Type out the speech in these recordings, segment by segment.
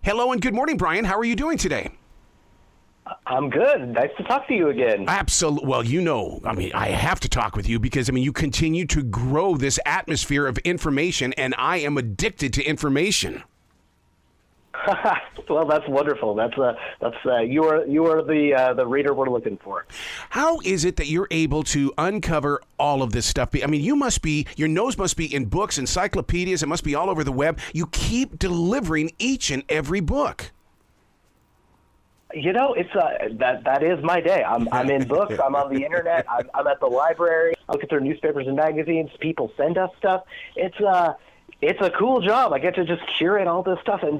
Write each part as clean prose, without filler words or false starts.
Hello and good morning, Brian. How are you doing today? I'm good. Nice to talk to you again. Absolutely. Well, I have to talk with you because, you continue to grow this atmosphere of information, and I am addicted to information. Well, that's wonderful. You are the reader we're looking for. How is it that you're able to uncover all of this stuff? Your nose must be in books, encyclopedias. It must be all over the web. You keep delivering each and every book. It's that is my day. I'm in books. I'm on the internet. I'm at the library. I look at their newspapers and magazines. People send us stuff. It's a cool job. I get to just curate all this stuff, and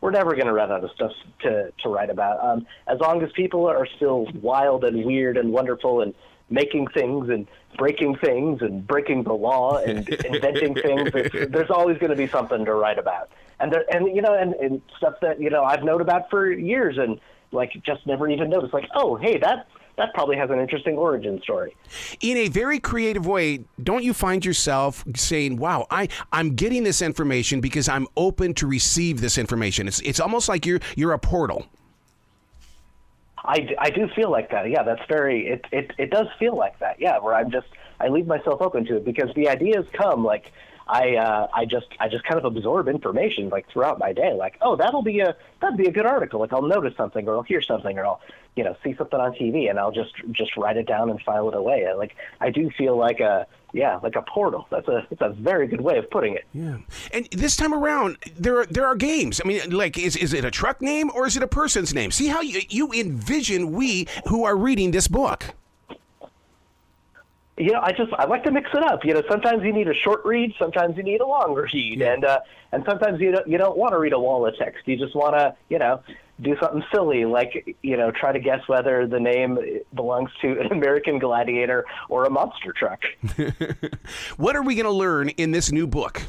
we're never going to run out of stuff to write about. As long as people are still wild and weird and wonderful and making things and breaking the law and inventing things, there's always going to be something to write about. And stuff that I've known about for years and just never even noticed. Oh, hey, that probably has an interesting origin story. In a very creative way, don't you find yourself saying, wow, I'm getting this information because I'm open to receive this information? It's almost like you're a portal. I do feel like that. Yeah, that's very, it does feel like that. Yeah, where I leave myself open to it because the ideas come I just kind of absorb information throughout my day. That'd be a good article. I'll notice something or I'll hear something or I'll see something on TV and I'll just write it down and file it away. I do feel like a portal. That's a very good way of putting it. Yeah. And this time around, there are games. Is it a truck name or is it a person's name? See how you envision we who are reading this book. I like to mix it up. Sometimes you need a short read, sometimes you need a long read, yeah. and sometimes you don't want to read a wall of text. You just want to, do something silly, try to guess whether the name belongs to an American Gladiator or a monster truck. What are we going to learn in this new book?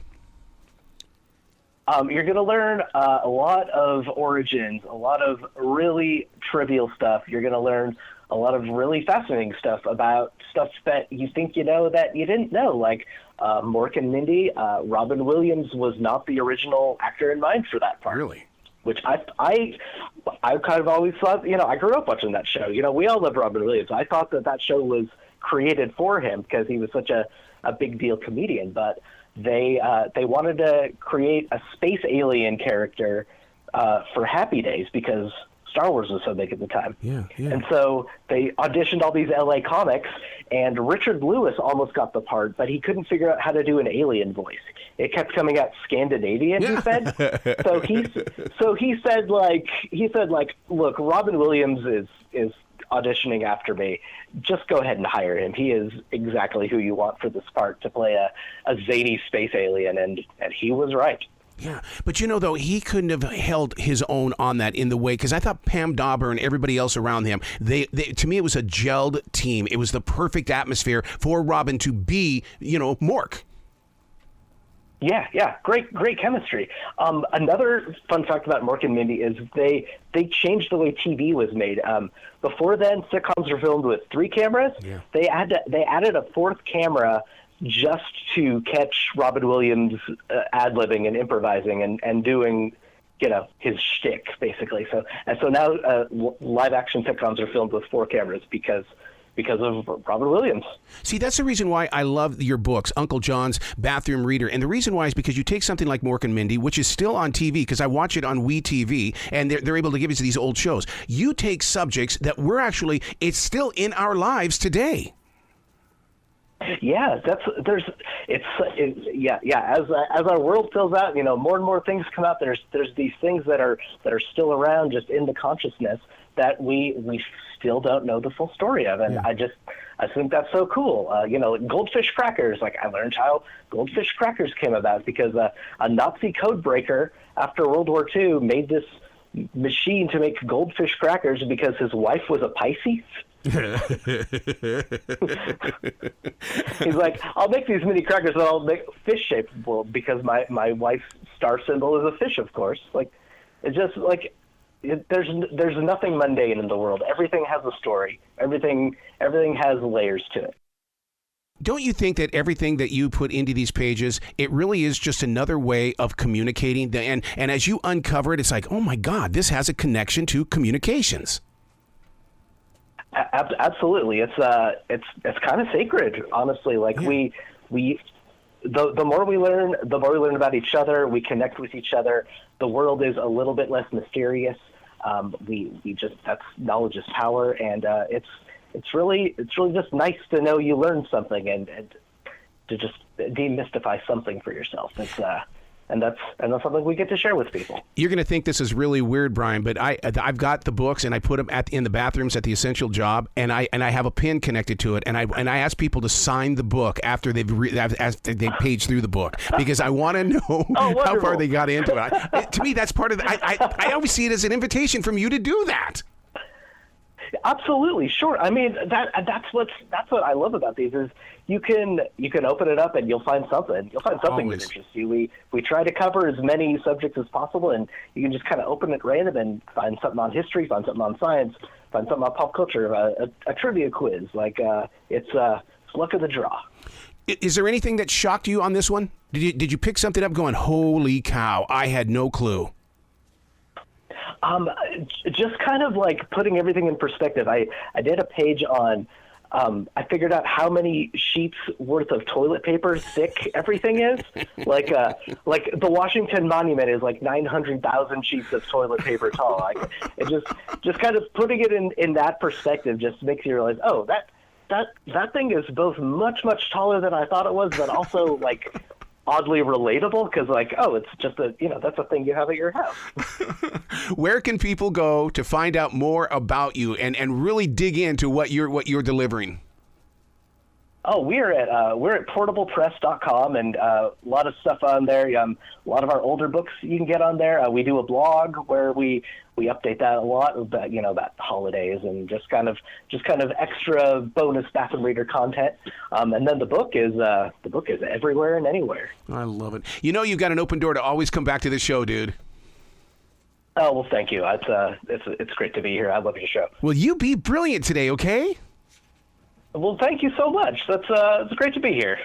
You're going to learn a lot of origins, a lot of really trivial stuff. You're going to learn a lot of really fascinating stuff about stuff that you think that you didn't know, like Mork and Mindy. Robin Williams was not the original actor in mind for that part. Really? Which I kind of always thought, I grew up watching that show. We all loved Robin Williams. I thought that show was created for him because he was such a big deal comedian. But they wanted to create a space alien character for Happy Days because Star Wars was so big at the time. Yeah. And so they auditioned all these LA comics, and Richard Lewis almost got the part, but he couldn't figure out how to do an alien voice. It kept coming out Scandinavian, he said. So he said, look, Robin Williams is auditioning after me. Just go ahead and hire him. He is exactly who you want for this part to play a zany space alien, and he was right. Yeah, but though, he couldn't have held his own on that in the way, because I thought Pam Dauber and everybody else around him, they to me, it was a gelled team. It was the perfect atmosphere for Robin to be, Mork. Yeah, great chemistry. Another fun fact about Mork and Mindy is they changed the way TV was made. Before then, sitcoms were filmed with 3 cameras. Yeah. They added a 4th camera just to catch Robin Williams ad-libbing and improvising and doing, his shtick, basically. So now live-action sitcoms are filmed with 4 cameras because of Robin Williams. See, that's the reason why I love your books, Uncle John's Bathroom Reader. And the reason why is because you take something like Mork and Mindy, which is still on TV, because I watch it on WeTV, and they're able to give us these old shows. You take subjects that it's still in our lives today. Yeah, as our world fills out, more and more things come out. There's these things that are still around, just in the consciousness that we still don't know the full story of, and yeah. I think that's so cool. Goldfish crackers. I learned how goldfish crackers came about because a Nazi code breaker after World War II made this machine to make goldfish crackers because his wife was a Pisces. He's like, I'll make these mini crackers and I'll make fish shaped. Well, because my wife's star symbol is a fish, of course. It's just there's nothing mundane in the world. Everything has a story. Everything has layers to it. Don't you think that everything that you put into these pages, it really is just another way of communicating? And as you uncover it, it's like, oh my God, this has a connection to communications. Absolutely, it's kind of sacred, honestly. Like the more we learn, about each other. We connect with each other. The world is a little bit less mysterious. That's knowledge is power, and it's really just nice to know you learned something and to just demystify something for yourself. And that's something we get to share with people. You're going to think this is really weird, Brian, but I've got the books and I put them in the bathrooms at the Essential Job, and I have a pin connected to it, and I ask people to sign the book after they've paged through the book, because I want to know how far they got into it. To me, that's part of I always see it as an invitation from you to do that. Absolutely, sure. I mean, that's what I love about these is you can open it up and you'll find something. You'll find something that interests you. We try to cover as many subjects as possible, and you can just kind of open it random and find something on history, find something on science, find something on pop culture, a trivia quiz. Like it's luck of the draw. Is there anything that shocked you on this one? Did you pick something up going, holy cow, I had no clue? Just kind of like putting everything in perspective. I did a page on, I figured out how many sheets worth of toilet paper thick everything is. Like the Washington Monument is like 900,000 sheets of toilet paper tall. Like it just kind of putting it in that perspective just makes you realize, oh, that thing is both much taller than I thought it was, but also like oddly relatable, because like, oh, it's just that's a thing you have at your house. Where can people go to find out more about you and really dig into what you're delivering? Oh, we're at portablepress.com, and a lot of stuff on there. A lot of our older books you can get on there. We do a blog where we update that a lot about holidays and just kind of extra bonus bathroom reader content. And then the book is everywhere and anywhere. I love it. You've got an open door to always come back to the show, dude. Oh, well, thank you. It's great to be here. I love your show. Well, you be brilliant today, okay? Well, thank you so much. It's great to be here.